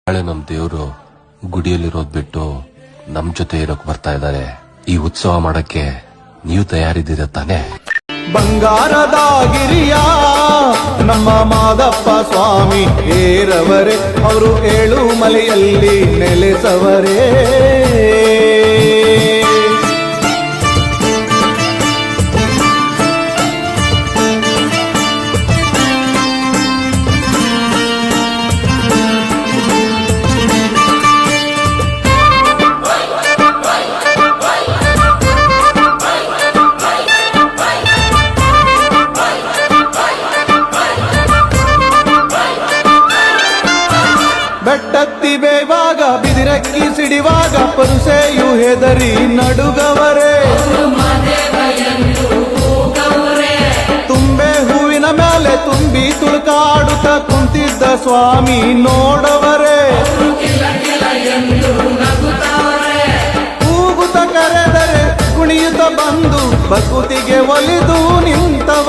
ನಾಳೆ ನಮ್ ದೇವ್ರು ಗುಡಿಯಲ್ಲಿರೋದ್ ಬಿಟ್ಟು ನಮ್ ಜೊತೆ ಇರೋಕ್ ಬರ್ತಾ ಇದ್ದಾರೆ. ಈ ಉತ್ಸವ ಮಾಡಕ್ಕೆ ನೀವು ತಯಾರಿದ್ದೀರ ತಾನೆ? ಬಂಗಾರದ ಗಿರಿಯ ನಮ್ಮ ಮಾದಪ್ಪ ಸ್ವಾಮಿ ಏರವರೇ, ಅವರು ಏಳು ಮಲೆಯಲ್ಲಿ ನೆಲೆಸವರೇ. ಬೆಟ್ಟತ್ತಿ ಬೇವಾಗ ಬಿದಿರಕ್ಕಿ ಸಿಡಿವಾಗ ಪರುಸೆಯು ಹೆದರಿ ನಡುಗವರೇ. ತುಂಬೆ ಹೂವಿನ ಮೇಲೆ ತುಂಬಿ ತುಳುಕಾಡುತ್ತ ಕುಂತಿದ್ದ ಸ್ವಾಮಿ ನೋಡವರೇ. ಕೂಗುತ್ತ ಕರೆದರೆ ಕುಣಿಯುತ್ತ ಬಂದು ಭಕುತಿಗೆ ಒಲಿದು ನಿಂತವ